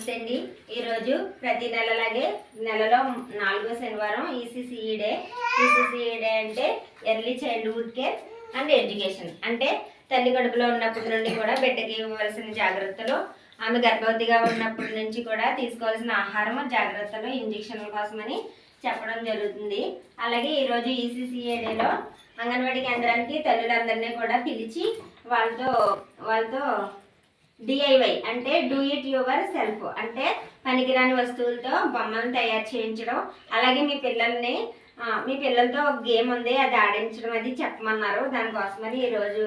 నమస్తే అండి. ఈరోజు ప్రతి నెలలాగే నెలలో 4వ శనివారం ఈసీసీఈ డే. ఈసీసీఈ డే అంటే early childhood care and education. అంటే తల్లి కడుపులో ఉన్నప్పటి నుండి కూడా బిడ్డకి ఇవ్వవలసిన జాగ్రత్తలు, ఆమె గర్భవతిగా ఉన్నప్పటి నుంచి కూడా తీసుకోవాల్సిన ఆహారం, జాగ్రత్తలు, ఇంజక్షన్ల కోసమని చెప్పడం జరుగుతుంది. అలాగే ఈరోజు ఈసీసీఈ డేలో అంగన్వాడీ కేంద్రానికి తల్లులందరినీ కూడా పిలిచి వాళ్ళతో డిఐవై అంటే డూ ఇట్ యువర్ సెల్ఫ్ అంటే పనికిరాని వస్తువులతో బొమ్మలను తయారు చేయించడం, అలాగే మీ పిల్లలతో ఒక గేమ్ ఉంది అది ఆడించడం అది చెప్పమన్నారు. దానికోసమని ఈరోజు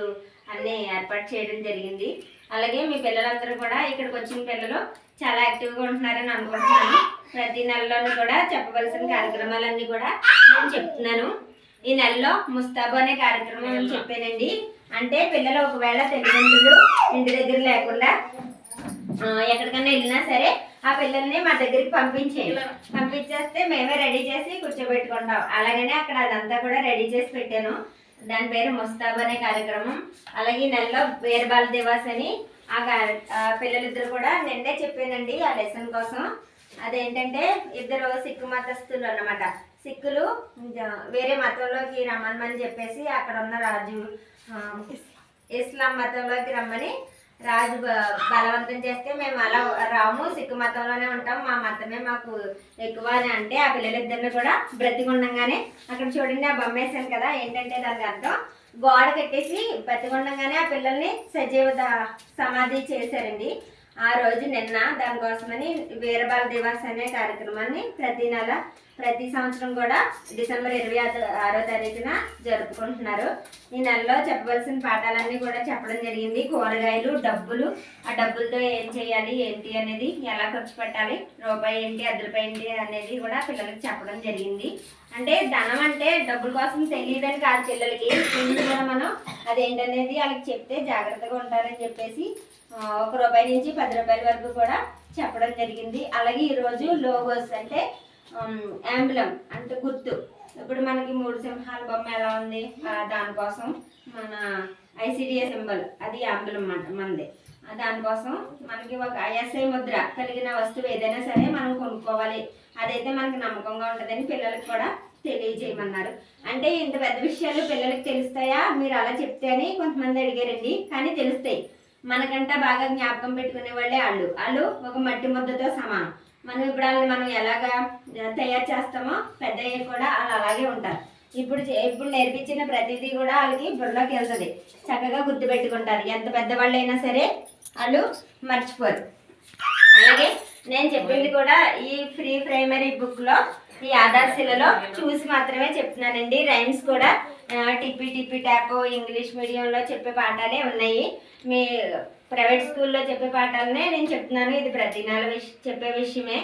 అన్నీ ఏర్పాటు చేయడం జరిగింది. అలాగే మీ పిల్లలందరూ కూడా ఇక్కడికి వచ్చిన పిల్లలు చాలా యాక్టివ్గా ఉంటున్నారని అనుకుంటున్నాను. ప్రతి నెలలోనూ కూడా చెప్పవలసిన కార్యక్రమాలన్నీ కూడా నేను చెప్తున్నాను. ఈ నెలలో ముస్తాబు అనే కార్యక్రమం చెప్పానండి. అంటే పిల్లలు ఒకవేళ తల్లిదండ్రులు ఇంటి దగ్గర లేకుండా ఎక్కడికన్నా వెళ్ళినా సరే ఆ పిల్లల్ని మా దగ్గరికి పంపించేస్తే మేమే రెడీ చేసి కూర్చోబెట్టుకుంటాం. అలాగనే అక్కడ అదంతా కూడా రెడీ చేసి పెట్టాను. దాని పేరు ముస్తాబు అనే కార్యక్రమం. అలాగే ఈ నెలలో వీరబాల దివాస్ అని ఆ పిల్లలిద్దరు కూడా నిన్నే చెప్పానండి ఆ లెసన్ కోసం. అదేంటంటే ఇద్దరు సిక్కు మతస్థులు అన్నమాట. సిక్కులు వేరే మతంలోకి రమ్మని చెప్పేసి అక్కడ ఉన్న రాజు ఇస్లాం మతంలోకి రమ్మని రాజు బలవంతం చేస్తే మేము అలా రాము, సిక్కు మతంలోనే ఉంటాం, మా మతమే మాకు ఎక్కువ అని అంటే ఆ పిల్లలిద్దరిని కూడా బ్రతికుండగానే అక్కడ చూడండి ఆ బొమ్మ వేసాను కదా, ఏంటంటే దానికి అర్థం గోడ కట్టేసి బ్రతికుండగానే ఆ పిల్లల్ని సజీవ సమాధి చేశారండి. ఆ రోజు నిన్న దానికోసమని వీరబాల దివాస్ అనే కార్యక్రమాన్ని ప్రతి సంవత్సరం కూడా డిసెంబర్ 26వ తారీఖున జరుపుకుంటున్నారు. ఈ నెలలో చెప్పవలసిన పాఠాలన్నీ కూడా చెప్పడం జరిగింది. కూరగాయలు, డబ్బులు, ఆ డబ్బులతో ఏం చేయాలి ఏంటి అనేది, ఎలా ఖర్చు పెట్టాలి, రూపాయి ఏంటి, ₹10 ఏంటి అనేది కూడా పిల్లలకి చెప్పడం జరిగింది. అంటే ధనం అంటే డబ్బుల కోసం తెలియదని కాదు పిల్లలకి, కూడా మనం అదేంటనేది వాళ్ళకి చెప్తే జాగ్రత్తగా ఉంటారని చెప్పేసి ₹1 నుంచి ₹10 వరకు కూడా చెప్పడం జరిగింది. అలాగే ఈరోజు లోగోస్ అంటే యాంబులం అంటే గుర్తు. ఇప్పుడు మనకి 3 సింహాల బొమ్మ ఎలా ఉంది, దానికోసం మన ఐసిడిఏ సింబల్ అది యాంబులం అన్నమాట మనది. దానికోసం మనకి ఒక ఐఎస్ఐ ముద్ర కలిగిన వస్తువు ఏదైనా సరే మనం కొనుక్కోవాలి, అదైతే మనకి నమ్మకంగా ఉంటుందని పిల్లలకు కూడా తెలియజేయమన్నారు. అంటే ఇంత పెద్ద విషయాలు పిల్లలకి తెలుస్తాయా మీరు అలా చెప్తే అని కొంతమంది అడిగారండి. కానీ తెలుస్తాయి. మనకంటే బాగా జ్ఞాపకం పెట్టుకునే వాళ్ళే వాళ్ళు ఒక మట్టి ముద్దతో సమానం. ఇప్పుడు వాళ్ళని మనం ఎలాగా తయారు చేస్తామో పెద్దయ్య కూడా వాళ్ళు అలాగే ఉంటారు. ఇప్పుడు నేర్పించిన ప్రతిదీ కూడా వాళ్ళకి బుర్రలోకి వెళ్తుంది, చక్కగా గుర్తుపెట్టుకుంటారు. ఎంత పెద్దవాళ్ళు అయినా సరే వాళ్ళు మర్చిపోరు. అలాగే నేను చెప్పింది కూడా ఈ ప్రీ ప్రైమరీ బుక్లో ఈ ఆధారశిలలో చూసి మాత్రమే చెప్తున్నానండి. రైమ్స్ కూడా టిప్పి టిప్పి ట్యాప్ ఇంగ్లీష్ మీడియంలో చెప్పే పాఠాలే ఉన్నాయి. మీ ప్రైవేట్ స్కూల్లో చెప్పే పాఠాలనే నేను చెప్తున్నాను. ఇది ప్రతి నెల చెప్పే విషయమే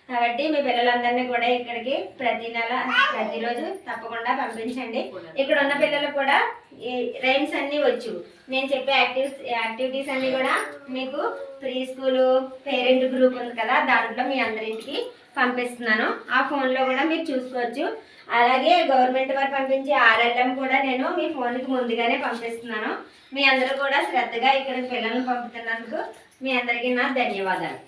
కాబట్టి మీ పిల్లలందరినీ కూడా ఇక్కడికి ప్రతిరోజు తప్పకుండా పంపించండి. ఇక్కడ ఉన్న పిల్లలు కూడా ఈ రైమ్స్ అన్నీ వచ్చు. నేను చెప్పే యాక్టివిటీస్ అన్నీ కూడా మీకు ప్రీ స్కూలు పేరెంట్ గ్రూప్ ఉంది కదా, దాంట్లో మీ అందరింటికి పంపిస్తున్నాను. ఆ ఫోన్లో కూడా మీరు చూసుకోవచ్చు. అలాగే గవర్నమెంట్ వారు పంపించే RLM కూడా నేను మీ ఫోన్కి ముందుగానే పంపిస్తున్నాను. మీ అందరూ కూడా శ్రద్ధగా ఇక్కడ పిల్లల్ని పంపుతున్నందుకు మీ అందరికీ నా ధన్యవాదాలు.